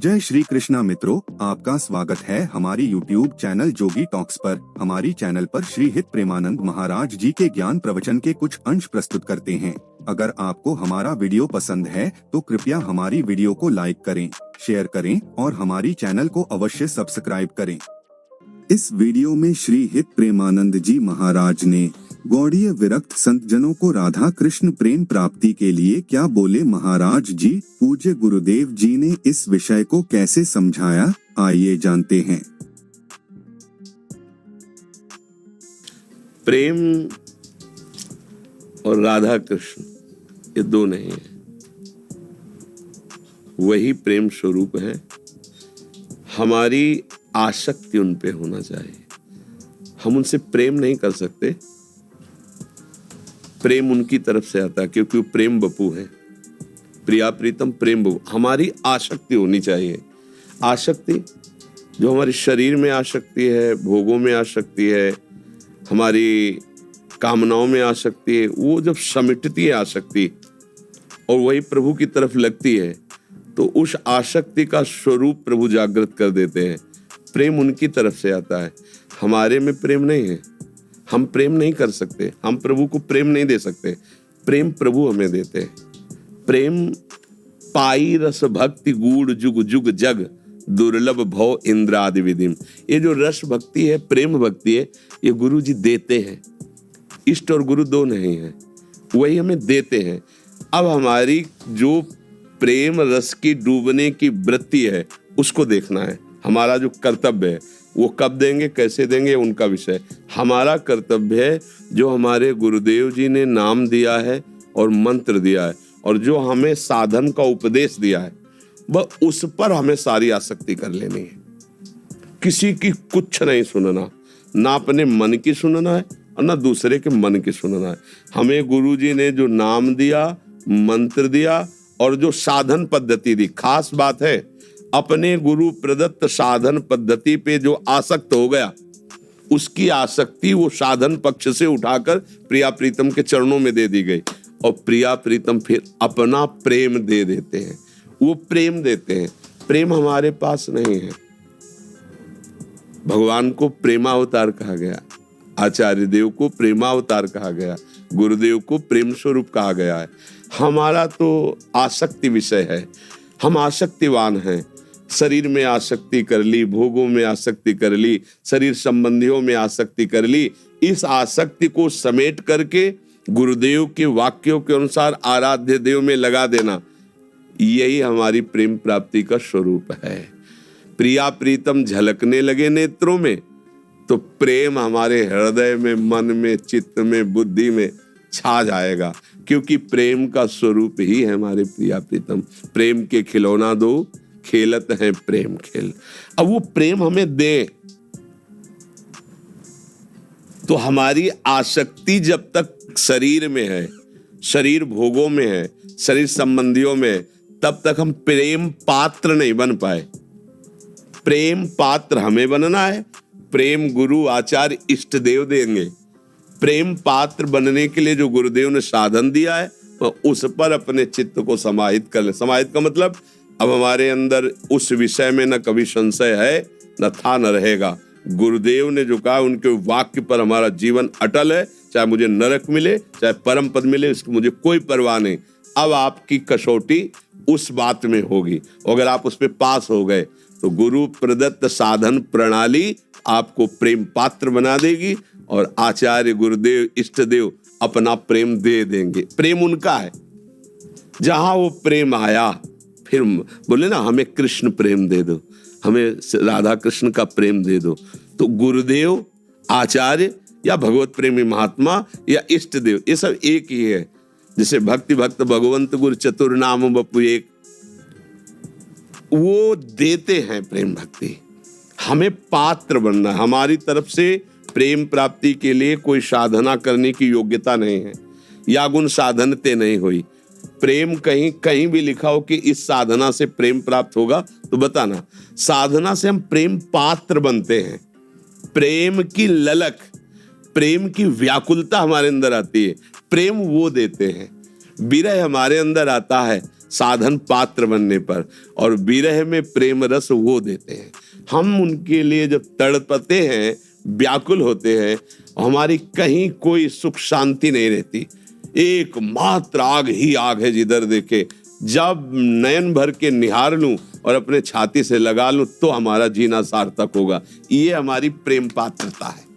जय श्री कृष्णा मित्रों, आपका स्वागत है हमारी YouTube चैनल जोगी टॉक्स पर। हमारी चैनल पर श्री हित प्रेमानंद महाराज जी के ज्ञान प्रवचन के कुछ अंश प्रस्तुत करते हैं। अगर आपको हमारा वीडियो पसंद है तो कृपया हमारी वीडियो को लाइक करें, शेयर करें और हमारी चैनल को अवश्य सब्सक्राइब करें। इस वीडियो में श्री हित प्रेमानंद जी महाराज ने गौड़ीय विरक्त संत जनों को राधा कृष्ण प्रेम प्राप्ति के लिए क्या बोले। महाराज जी पूज्य गुरुदेव जी ने इस विषय को कैसे समझाया, आइए जानते हैं। प्रेम और राधा कृष्ण ये दो नहीं है, वही प्रेम स्वरूप है। हमारी आसक्ति उन पे होना चाहिए। हम उनसे प्रेम नहीं कर सकते, प्रेम उनकी तरफ से आता है क्योंकि वो प्रेम बपू है। प्रिया प्रीतम प्रेम बपू। हमारी आसक्ति होनी चाहिए। आसक्ति जो हमारे शरीर में आसक्ति है, भोगों में आसक्ति है, हमारी कामनाओं में आसक्ति है, वो जब समिटती है आसक्ति और वही प्रभु की तरफ लगती है तो उस आसक्ति का स्वरूप प्रभु जागृत कर देते हैं। प्रेम उनकी तरफ से आता है, हमारे में प्रेम नहीं है। हम प्रेम नहीं कर सकते, हम प्रभु को प्रेम नहीं दे सकते, प्रेम प्रभु हमें देते हैं। प्रेम पाई रस भक्ति गूढ़ जुग जुग जग दुर्लभ भव इंद्रादि विधिम। ये जो रस भक्ति है, प्रेम भक्ति है, ये गुरु जी देते हैं। इष्ट और गुरु दो नहीं है, वही हमें देते हैं। अब हमारी जो प्रेम रस की डूबने की वृत्ति है उसको देखना है। हमारा जो कर्तव्य है वो कब देंगे, कैसे देंगे, उनका विषय। हमारा कर्तव्य है जो हमारे गुरुदेव जी ने नाम दिया है और मंत्र दिया है और जो हमें साधन का उपदेश दिया है, वह उस पर हमें सारी आसक्ति कर लेनी है। किसी की कुछ नहीं सुनना, ना अपने मन की सुनना है और ना दूसरे के मन की सुनना है। हमें गुरु जी ने जो नाम दिया, मंत्र दिया और जो साधन पद्धति दी, खास बात है अपने गुरु प्रदत्त साधन पद्धति पे जो आसक्त हो गया, उसकी आसक्ति वो साधन पक्ष से उठाकर प्रिया प्रीतम के चरणों में दे दी गई और प्रिया प्रीतम फिर अपना प्रेम दे देते हैं। वो प्रेम देते हैं। प्रेम हमारे पास नहीं है। भगवान को प्रेमावतार कहा गया, आचार्य देव को प्रेमावतार कहा गया, गुरुदेव को प्रेम स्वरूप कहा गया है। हमारा तो आसक्ति विषय है। हम आसक्तिवान हैं। शरीर में आसक्ति कर ली, भोगों में आसक्ति कर ली, शरीर संबंधियों में आसक्ति कर ली। इस आसक्ति को समेट करके गुरुदेव के वाक्यों के अनुसार आराध्य देव में लगा देना, यही हमारी प्रेम प्राप्ति का स्वरूप है। प्रिया प्रीतम झलकने लगे नेत्रों में तो प्रेम हमारे हृदय में, मन में, चित्त में, बुद्धि में छा जाएगा, क्योंकि प्रेम का स्वरूप ही है हमारे प्रिया प्रीतम। प्रेम के खिलौना दो, खेलत है प्रेम खेल। अब वो प्रेम हमें दे तो हमारी आसक्ति जब तक शरीर में है, शरीर भोगों में है, शरीर संबंधियों में, तब तक हम प्रेम पात्र नहीं बन पाए। प्रेम पात्र हमें बनना है। प्रेम गुरु आचार्य इष्ट देव देंगे। प्रेम पात्र बनने के लिए जो गुरुदेव ने साधन दिया है वह उस पर अपने चित्त को समाहित कर ले। समाहित का मतलब अब हमारे अंदर उस विषय में न कभी संशय है, न था, न रहेगा। गुरुदेव ने जो कहा उनके वाक्य पर हमारा जीवन अटल है। चाहे मुझे नरक मिले, चाहे परम पद मिले, इसकी मुझे कोई परवाह नहीं। अब आपकी कसौटी उस बात में होगी। अगर आप उस पर पास हो गए तो गुरु प्रदत्त साधन प्रणाली आपको प्रेम पात्र बना देगी और आचार्य गुरुदेव इष्ट देव अपना प्रेम दे देंगे। प्रेम उनका है। जहां वो प्रेम आया, फिर बोले ना हमें कृष्ण प्रेम दे दो, हमें राधा कृष्ण का प्रेम दे दो, तो गुरुदेव, आचार्य या भगवत प्रेमी महात्मा या इष्ट देव, ये सब एक ही है। जैसे भक्ति भक्त भगवंत गुरु चतुर नाम बपू एक, वो देते हैं प्रेम भक्ति। हमें पात्र बनना है। हमारी तरफ से प्रेम प्राप्ति के लिए कोई साधना करने की योग्यता नहीं है, या गुण साधनते नहीं हुई। प्रेम कहीं भी लिखा हो कि इस साधना से प्रेम प्राप्त होगा तो बताना। साधना से हम प्रेम पात्र बनते हैं। प्रेम की ललक, प्रेम की व्याकुलता हमारे अंदर आती है, प्रेम वो देते हैं। विरह हमारे अंदर आता है साधन पात्र बनने पर, और विरह में प्रेम रस वो देते हैं। हम उनके लिए जब तड़पते हैं, व्याकुल होते हैं, हमारी कहीं कोई सुख शांति नहीं रहती। एकमात्र आग ही आग है जिधर देखे। जब नयन भर के निहार लूं और अपने छाती से लगा लूं तो हमारा जीना सार्थक होगा। ये हमारी प्रेम पात्रता है।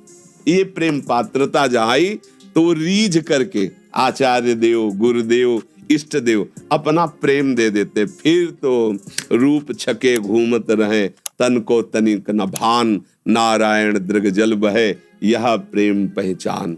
ये प्रेम पात्रता जहाँ आई तो रीझ करके आचार्य देव, गुरुदेव, इष्ट देव अपना प्रेम दे देते। फिर तो रूप छके घूमत रहे, तन को तनिक न भान, नारायण दृग जल बहे, यह प्रेम पहचान।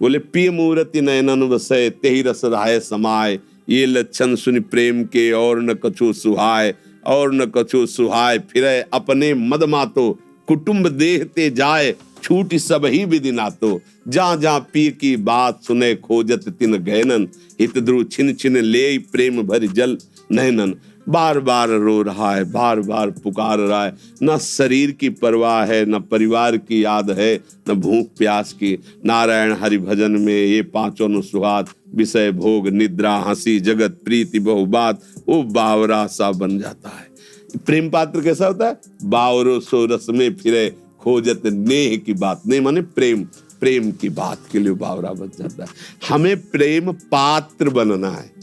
बोले पिय मूर्ति नयनन वसय, तेहि रस राय समाय, ये लक्षण सुनि प्रेम के और न कछु सुहाय, और न कछु सुहाय। फिरे अपने मद मातो, कुटुंब देह ते जाए, छूटी सब ही विधि नातो। जहाँ जहाँ पी की बात सुने, खोजत तिन गहनन, हित ध्रुव छिन छिन ले प्रेम भरि जल नयनन। बार बार रो रहा है, बार बार पुकार रहा है। न शरीर की परवाह है, न परिवार की याद है, न भूख प्यास की। नारायण हरि भजन में ये पांचों न सुहात, विषय भोग निद्रा हंसी जगत प्रीति बहुबात, वो बावरा सा बन जाता है। प्रेम पात्र कैसा होता है? बावरो सो रस में फिरे, खोजत नेह की बात। नहीं माने प्रेम, प्रेम की बात के लिए बावरा बन जाता है। हमें प्रेम पात्र बनना है।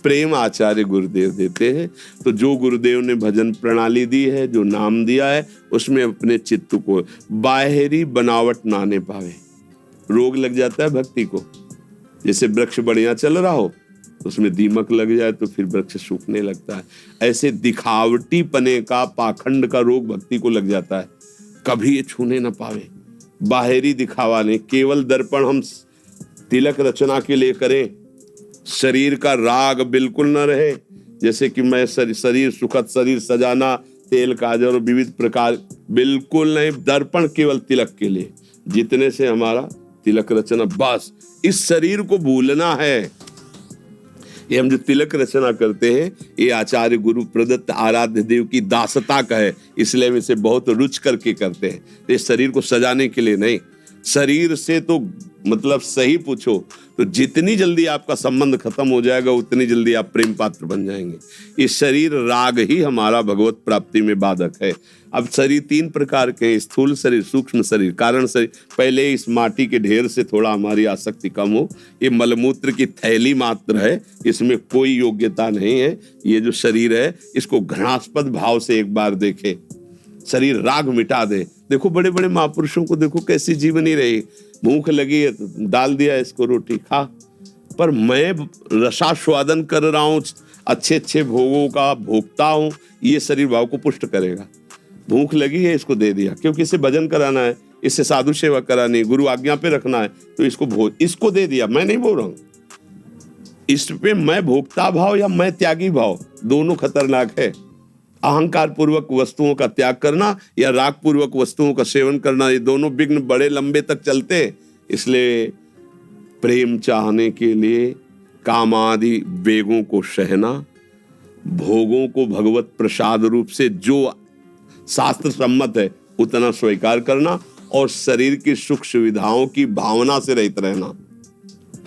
प्रेम आचार्य गुरुदेव देते हैं। तो जो गुरुदेव ने भजन प्रणाली दी है, जो नाम दिया है, उसमें अपने चित्त को बाहरी बनावट ना आने पावे। रोग लग जाता है भक्ति को। जैसे वृक्ष बढ़िया चल रहा हो, उसमें दीमक लग जाए तो फिर वृक्ष सूखने लगता है। ऐसे दिखावटी पने का, पाखंड का रोग भक्ति को लग जाता है। कभी ये छूने ना पावे, बाहरी दिखावा नहीं। केवल दर्पण हम तिलक रचना के लिए करें, शरीर का राग बिल्कुल न रहे। जैसे कि मैं शरीर सुखद शरीर सजाना, तेल काजल और विविध प्रकार, बिल्कुल नहीं। दर्पण केवल तिलक के लिए, जितने से हमारा तिलक रचना, बस इस शरीर को भूलना है। ये हम जो तिलक रचना करते हैं, ये आचार्य गुरु प्रदत्त आराध्य देव की दासता का है, इसलिए हम इसे बहुत रुच करके करते हैं। ये शरीर को सजाने के लिए नहीं। शरीर से तो मतलब सही पूछो तो जितनी जल्दी आपका संबंध खत्म हो जाएगा, उतनी जल्दी आप प्रेम पात्र बन जाएंगे। ये शरीर राग ही हमारा भगवत प्राप्ति में बाधक है। अब शरीर तीन प्रकार के हैं, स्थूल शरीर, सूक्ष्म शरीर, कारण शरीर। पहले इस माटी के ढेर से थोड़ा हमारी आसक्ति कम हो। ये मलमूत्र की थैली मात्र है, इसमें कोई योग्यता नहीं है। ये जो शरीर है, इसको घृणास्पद भाव से एक बार देखे, शरीर राग मिटा दे। देखो बड़े बड़े महापुरुषों को देखो, कैसी जीवनी रही। भूख लगी है तो डाल दिया इसको, रोटी खा। पर मैं रसास्वादन कर रहा हूँ, अच्छे अच्छे भोगों का भोगता हूँ, ये शरीर भाव को पुष्ट करेगा। भूख लगी है, इसको दे दिया, क्योंकि इसे भजन कराना है, इससे साधु सेवा करानी, गुरु आज्ञा पे रखना है, तो इसको भोग, इसको दे दिया। मैं नहीं बोल रहा हूँ इस पे मैं भोक्ता भाव या मैं त्यागी भाव, दोनों खतरनाक है। अहंकार पूर्वक वस्तुओं का त्याग करना या राग पूर्वक वस्तुओं का सेवन करना, ये दोनों विघ्न बड़े लंबे तक चलते हैं। इसलिए प्रेम चाहने के लिए कामादि वेगों को सहना, भोगों को भगवत प्रसाद रूप से जो शास्त्र सम्मत है उतना स्वीकार करना, और शरीर की सुख सुविधाओं की भावना से रहित रहना।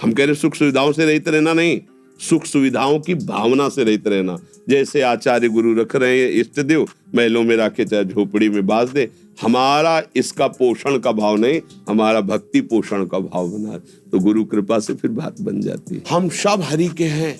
हम कह रहे सुख सुविधाओं से रहित रहना नहीं, सुख सुविधाओं की भावना से रहित रहना। जैसे आचार्य गुरु रख रहे हैं इष्ट देव, महलों में रखे चाहे झोपड़ी में बांध दे, हमारा इसका पोषण का भाव नहीं, हमारा भक्ति पोषण का भाव बना, तो गुरु कृपा से फिर बात बन जाती है। हम सब हरि के हैं,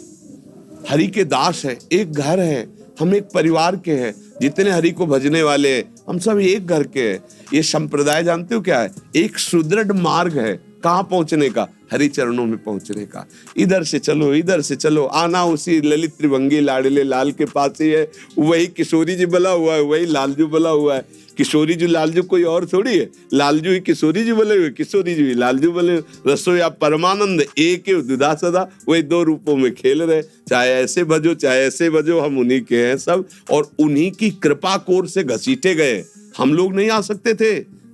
हरि के दास हैं, एक घर है, हम एक परिवार के हैं। जितने हरि को भजने वाले हैं, हम सब एक घर के हैं। ये संप्रदाय जानते हो क्या है? एक सुदृढ़ मार्ग है। कहाँ पहुंचने का? हरि चरणों में पहुंचने का। इधर से चलो, इधर से चलो, आना उसी ललित त्रिभंगी लाडले लाल के पास ही है। वही किशोरी जी बना हुआ है, वही लालजू बना हुआ है। किशोरी जी लालजू कोई और थोड़ी है, लालजू ही किशोरी जी बने हुए, किशोरी जी लालजू बने। रसोईया परमानंद एक ही दुधा सदा, वही दो रूपों में खेल रहे। चाहे ऐसे भजो चाहे ऐसे भजो, हम उन्हीं के हैं सब, और उन्हीं की कृपा कोर से घसीटे गए। हम लोग नहीं आ सकते थे।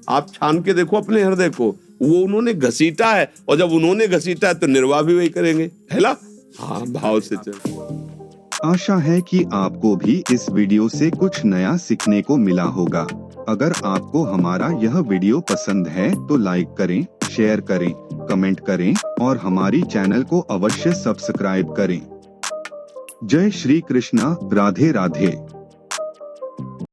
आप छान के देखो अपने हृदय को, वो उन्होंने घसीटा है, और जब उन्होंने घसीटा है तो निर्वाह भी वही करेंगे, है ना? हाँ, भाव से चल। आशा है कि आपको भी इस वीडियो से कुछ नया सीखने को मिला होगा। अगर आपको हमारा यह वीडियो पसंद है तो लाइक करें, शेयर करें, कमेंट करें और हमारी चैनल को अवश्य सब्सक्राइब करें। जय श्री कृष्णा। राधे राधे।